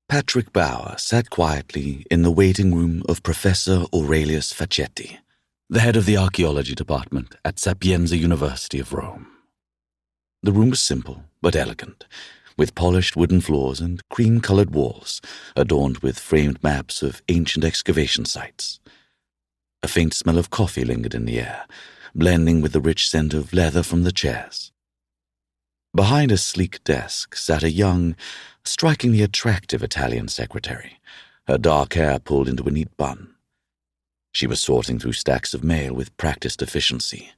Patrick Bauer sat quietly in the waiting room of Professor Aurelius Facchetti, the head of the archaeology department at Sapienza University of Rome. The room was simple but elegant, with polished wooden floors and cream-colored walls adorned with framed maps of ancient excavation sites. A faint smell of coffee lingered in the air, blending with the rich scent of leather from the chairs. Behind a sleek desk sat a young, strikingly attractive Italian secretary, her dark hair pulled into a neat bun. She was sorting through stacks of mail with practiced efficiency,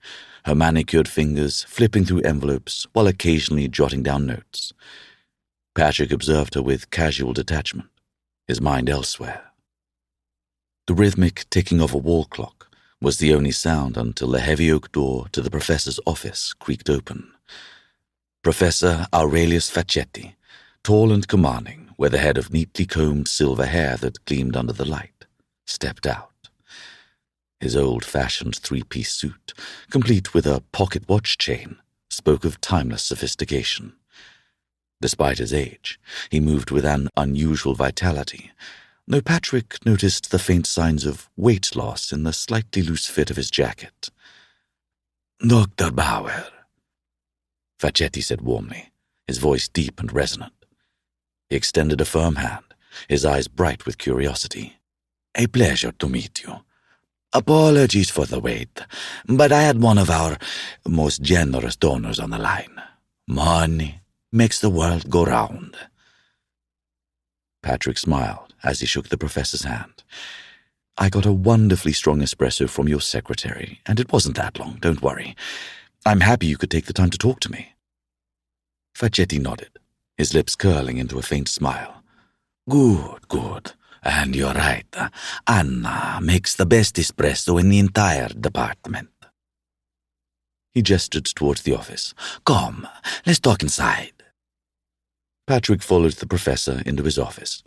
her manicured fingers flipping through envelopes while occasionally jotting down notes. Patrick observed her with casual detachment, his mind elsewhere. The rhythmic ticking of a wall clock was the only sound until the heavy oak door to the professor's office creaked open. Professor Aurelius Facchetti, tall and commanding, with a head of neatly combed silver hair that gleamed under the light, stepped out. His old-fashioned three-piece suit, complete with a pocket watch chain, spoke of timeless sophistication. Despite his age, he moved with an unusual vitality, though Patrick noticed the faint signs of weight loss in the slightly loose fit of his jacket. "Dr. Bauer," Facchetti said warmly, his voice deep and resonant. He extended a firm hand, his eyes bright with curiosity. "A pleasure to meet you. Apologies for the wait, but I had one of our most generous donors on the line. Money makes the world go round." Patrick smiled as he shook the professor's hand. "I got a wonderfully strong espresso from your secretary, and it wasn't that long, don't worry. I'm happy you could take the time to talk to me." Facchetti nodded, his lips curling into a faint smile. Good. And you're right. Anna makes the best espresso in the entire department." He gestured towards the office. "Come, let's talk inside." Patrick followed the professor into his office,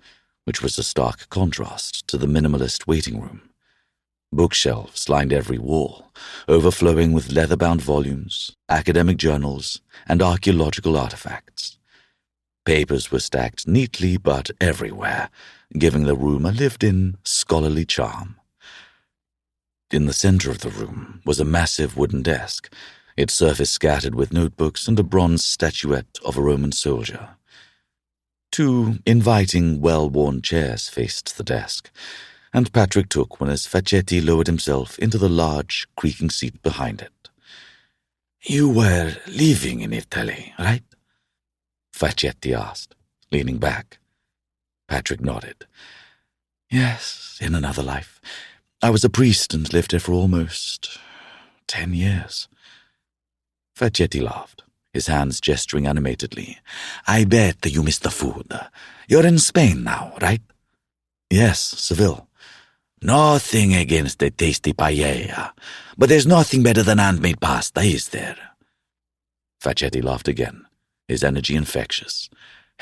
which was a stark contrast to the minimalist waiting room. Bookshelves lined every wall, overflowing with leather-bound volumes, academic journals, and archaeological artifacts. Papers were stacked neatly but everywhere, giving the room a lived-in, scholarly charm. In the center of the room was a massive wooden desk, its surface scattered with notebooks and a bronze statuette of a Roman soldier. Two inviting, well-worn chairs faced the desk, and Patrick took one as Facchetti lowered himself into the large, creaking seat behind it. "You were living in Italy, right?" Facchetti asked, leaning back. Patrick nodded. "Yes, in another life. I was a priest and lived here for almost 10 years. Facchetti laughed, his hands gesturing animatedly. "I bet you miss the food. You're in Spain now, right?" "Yes, Seville." "Nothing against a tasty paella, but there's nothing better than handmade pasta, is there?" Facchetti laughed again, his energy infectious.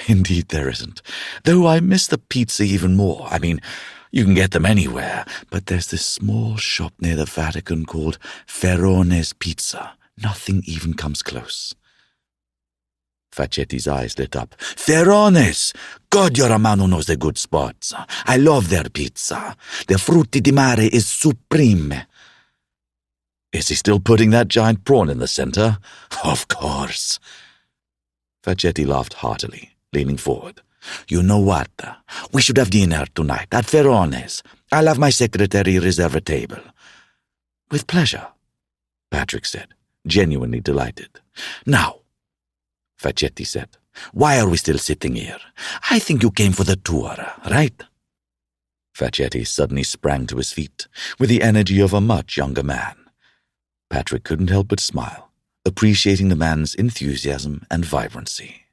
"Indeed there isn't, though I miss the pizza even more. I mean, you can get them anywhere, but there's this small shop near the Vatican called Ferrone's Pizza. Nothing even comes close." Facchetti's eyes lit up. "Ferrone's! God, you're a man who knows the good spots. I love their pizza. Their frutti di mare is supreme." "Is he still putting that giant prawn in the center?" "Of course." Facchetti laughed heartily, leaning forward. "You know what? We should have dinner tonight at Ferrone's. I'll have my secretary reserve a table." "With pleasure," Patrick said, genuinely delighted. "Now," Facchetti said, "why are we still sitting here? I think you came for the tour, right?" Facchetti suddenly sprang to his feet, with the energy of a much younger man. Patrick couldn't help but smile, appreciating the man's enthusiasm and vibrancy.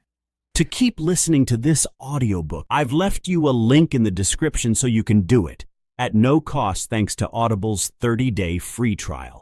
To keep listening to this audiobook, I've left you a link in the description so you can do it, at no cost thanks to Audible's 30-day free trial.